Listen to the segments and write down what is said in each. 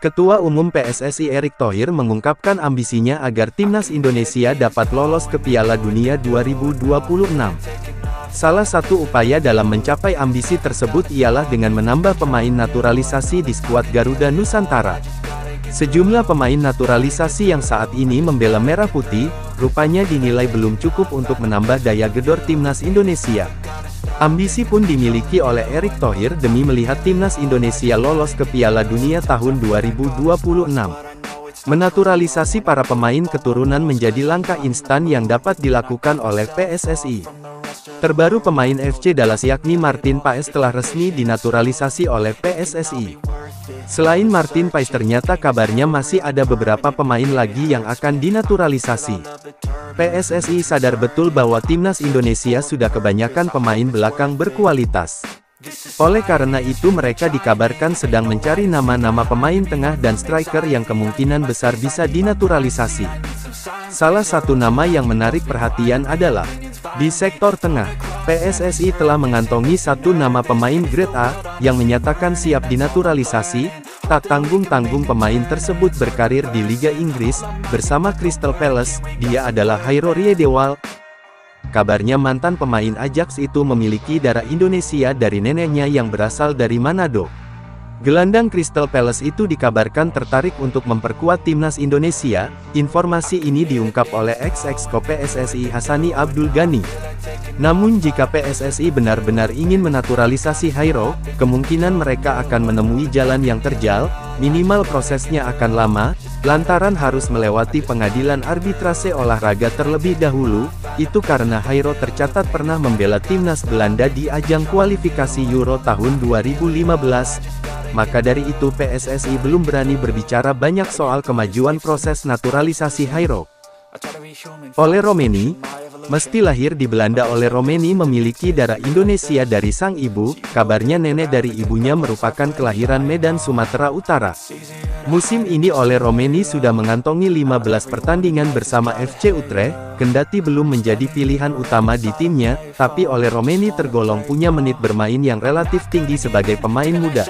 Ketua Umum PSSI Erick Thohir mengungkapkan ambisinya agar timnas Indonesia dapat lolos ke Piala Dunia 2026. Salah satu upaya dalam mencapai ambisi tersebut ialah dengan menambah pemain naturalisasi di skuad Garuda Nusantara. Sejumlah pemain naturalisasi yang saat ini membela Merah Putih, rupanya dinilai belum cukup untuk menambah daya gedor timnas Indonesia. Ambisi pun dimiliki oleh Erick Thohir demi melihat timnas Indonesia lolos ke Piala Dunia tahun 2026. Menaturalisasi para pemain keturunan menjadi langkah instan yang dapat dilakukan oleh PSSI. Terbaru pemain FC Dallas yakni Martin Paes telah resmi dinaturalisasi oleh PSSI. Selain Martin Paes ternyata kabarnya masih ada beberapa pemain lagi yang akan dinaturalisasi. PSSI sadar betul bahwa timnas Indonesia sudah kebanyakan pemain belakang berkualitas. Oleh karena itu mereka dikabarkan sedang mencari nama-nama pemain tengah dan striker yang kemungkinan besar bisa dinaturalisasi. Salah satu nama yang menarik perhatian adalah di sektor tengah. PSSI telah mengantongi satu nama pemain grade A, yang menyatakan siap dinaturalisasi. Tak tanggung-tanggung pemain tersebut berkarir di Liga Inggris, bersama Crystal Palace. Dia adalah Hairo Riedewald. Kabarnya mantan pemain Ajax itu memiliki darah Indonesia dari neneknya yang berasal dari Manado. Gelandang Crystal Palace itu dikabarkan tertarik untuk memperkuat timnas Indonesia. Informasi ini diungkap oleh ex-exco PSSI Hassani Abdul Ghani. Namun jika PSSI benar-benar ingin menaturalisasi Hairo, kemungkinan mereka akan menemui jalan yang terjal. Minimal prosesnya akan lama, lantaran harus melewati pengadilan arbitrase olahraga terlebih dahulu. Itu karena Hairo tercatat pernah membela timnas Belanda di ajang kualifikasi Euro tahun 2015. Maka dari itu PSSI belum berani berbicara banyak soal kemajuan proses naturalisasi Hairo. Oleh Romeni, meski lahir di Belanda, oleh Romeni memiliki darah Indonesia dari sang ibu. Kabarnya nenek dari ibunya merupakan kelahiran Medan, Sumatera Utara. Musim ini oleh Romeni sudah mengantongi 15 pertandingan bersama FC Utrecht, kendati belum menjadi pilihan utama di timnya, tapi oleh Romeni tergolong punya menit bermain yang relatif tinggi sebagai pemain muda.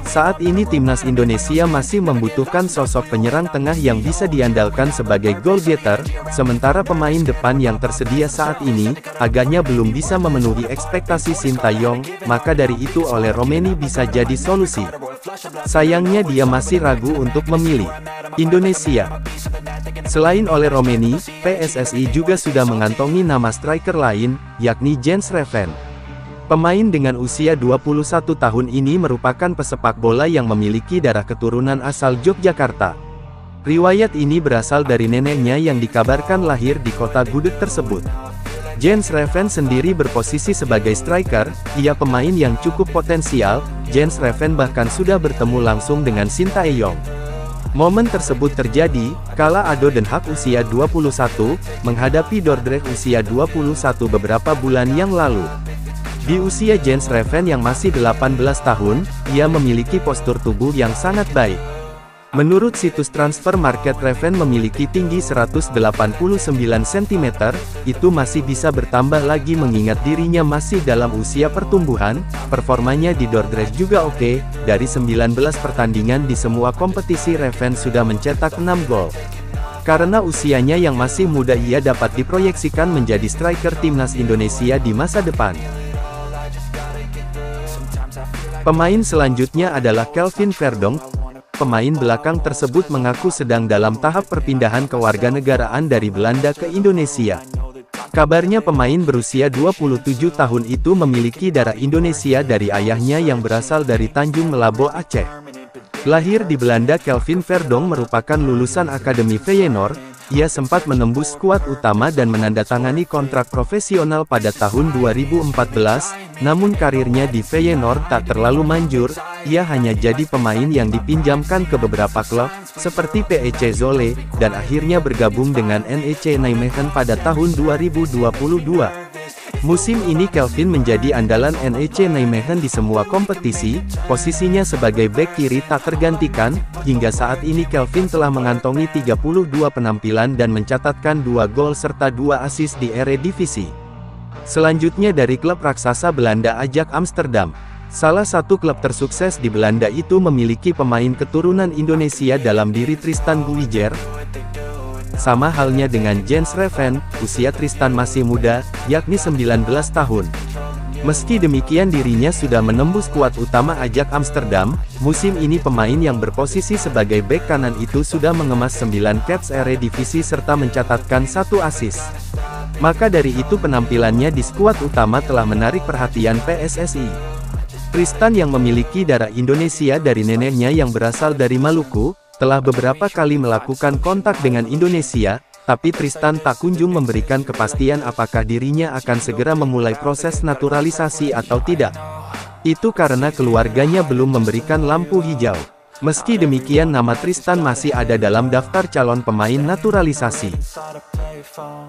Saat ini timnas Indonesia masih membutuhkan sosok penyerang tengah yang bisa diandalkan sebagai goal getter, sementara pemain depan yang tersedia saat ini, agaknya belum bisa memenuhi ekspektasi Sintayong, maka dari itu oleh Romeni bisa jadi solusi. Sayangnya dia masih ragu untuk memilih Indonesia. Selain oleh Romeni, PSSI juga sudah mengantongi nama striker lain, yakni Jens Reven. Pemain dengan usia 21 tahun ini merupakan pesepak bola yang memiliki darah keturunan asal Yogyakarta. Riwayat ini berasal dari neneknya yang dikabarkan lahir di kota gudeg tersebut. Jens Reven sendiri berposisi sebagai striker. Ia pemain yang cukup potensial. Jens Reven bahkan sudah bertemu langsung dengan Sintayong. Momen tersebut terjadi kala Ado Den Haag usia 21 menghadapi Dordrecht usia 21 beberapa bulan yang lalu. Di usia Jens Reven yang masih 18 tahun, ia memiliki postur tubuh yang sangat baik. Menurut situs transfer market, Reven memiliki tinggi 189 cm, itu masih bisa bertambah lagi mengingat dirinya masih dalam usia pertumbuhan. Performanya di Dordrecht juga oke, dari 19 pertandingan di semua kompetisi Reven sudah mencetak 6 gol. Karena usianya yang masih muda, ia dapat diproyeksikan menjadi striker timnas Indonesia di masa depan. Pemain selanjutnya adalah Kelvin Verdonk. Pemain belakang tersebut mengaku sedang dalam tahap perpindahan kewarganegaraan dari Belanda ke Indonesia. Kabarnya pemain berusia 27 tahun itu memiliki darah Indonesia dari ayahnya yang berasal dari Tanjung Melabo, Aceh. Lahir di Belanda, Kelvin Verdonk merupakan lulusan Akademi Feyenoord. Ia sempat menembus skuad utama dan menandatangani kontrak profesional pada tahun 2014, namun karirnya di Feyenoord tak terlalu manjur. Ia hanya jadi pemain yang dipinjamkan ke beberapa klub, seperti PEC Zwolle, dan akhirnya bergabung dengan NEC Nijmegen pada tahun 2022. Musim ini Kelvin menjadi andalan NEC Nijmegen di semua kompetisi. Posisinya sebagai bek kiri tak tergantikan. Hingga saat ini Kelvin telah mengantongi 32 penampilan dan mencatatkan 2 gol serta 2 assist di Eredivisie. Selanjutnya dari klub raksasa Belanda Ajax Amsterdam. Salah satu klub tersukses di Belanda itu memiliki pemain keturunan Indonesia dalam diri Tristan Guijer. Sama halnya dengan Jens Reven, usia Tristan masih muda, yakni 19 tahun. Meski demikian dirinya sudah menembus skuad utama Ajax Amsterdam, musim ini pemain yang berposisi sebagai bek kanan itu sudah mengemas 9 caps Eredivisie serta mencatatkan 1 assist. Maka dari itu penampilannya di skuad utama telah menarik perhatian PSSI. Tristan yang memiliki darah Indonesia dari neneknya yang berasal dari Maluku, telah beberapa kali melakukan kontak dengan Indonesia, tapi Tristan tak kunjung memberikan kepastian apakah dirinya akan segera memulai proses naturalisasi atau tidak. Itu karena keluarganya belum memberikan lampu hijau. Meski demikian nama Tristan masih ada dalam daftar calon pemain naturalisasi.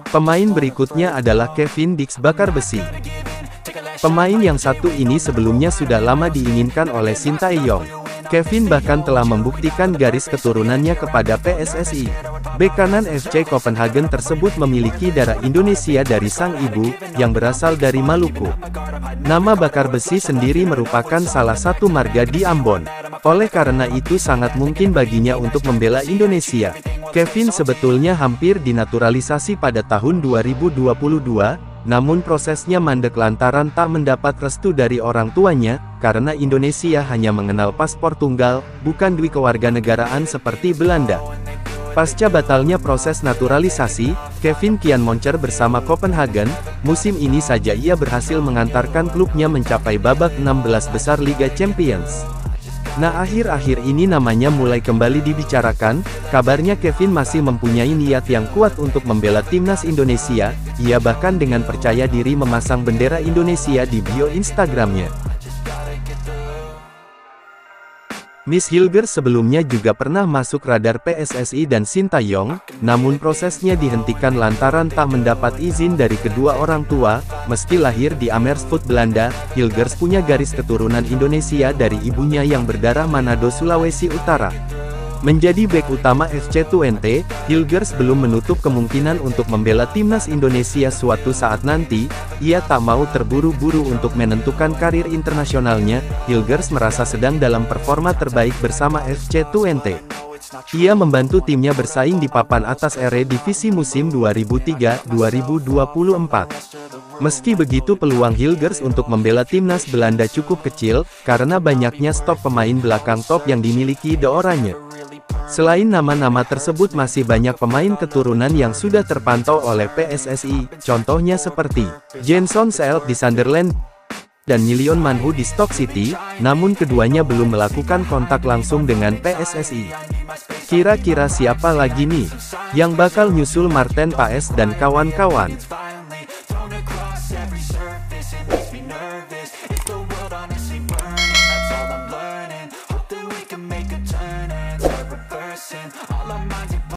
Pemain berikutnya adalah Kevin Dix Bakar Besi. Pemain yang satu ini sebelumnya sudah lama diinginkan oleh Sintayong. Kevin bahkan telah membuktikan garis keturunannya kepada PSSI. Bek kanan FC Copenhagen tersebut memiliki darah Indonesia dari sang ibu, yang berasal dari Maluku. Nama Bakar Besi sendiri merupakan salah satu marga di Ambon. Oleh karena itu sangat mungkin baginya untuk membela Indonesia. Kevin sebetulnya hampir dinaturalisasi pada tahun 2022, namun prosesnya mandek lantaran tak mendapat restu dari orang tuanya, karena Indonesia hanya mengenal paspor tunggal, bukan dui kewarganegaraan seperti Belanda. Pasca batalnya proses naturalisasi, Kevin kian moncer bersama Copenhagen. Musim ini saja ia berhasil mengantarkan klubnya mencapai babak 16 besar Liga Champions. Nah akhir-akhir ini namanya mulai kembali dibicarakan, kabarnya Kevin masih mempunyai niat yang kuat untuk membela timnas Indonesia, ia bahkan dengan percaya diri memasang bendera Indonesia di bio Instagramnya. Miss Hilgers sebelumnya juga pernah masuk radar PSSI dan Sintayong, namun prosesnya dihentikan lantaran tak mendapat izin dari kedua orang tua. Meski lahir di Amersfoort, Belanda, Hilgers punya garis keturunan Indonesia dari ibunya yang berdarah Manado, Sulawesi Utara. Menjadi bek utama FC Twente, Hilgers belum menutup kemungkinan untuk membela timnas Indonesia suatu saat nanti. Ia tak mau terburu-buru untuk menentukan karir internasionalnya. Hilgers merasa sedang dalam performa terbaik bersama FC Twente. Ia membantu timnya bersaing di papan atas Eredivisie musim 2003-2024. Meski begitu peluang Hilgers untuk membela timnas Belanda cukup kecil, karena banyaknya stok pemain belakang top yang dimiliki De Oranje. Selain nama-nama tersebut masih banyak pemain keturunan yang sudah terpantau oleh PSSI, contohnya seperti Jenson Seelt di Sunderland dan Milion Manhu di Stoke City, namun keduanya belum melakukan kontak langsung dengan PSSI. Kira-kira siapa lagi nih yang bakal nyusul Marten Paes dan kawan-kawan?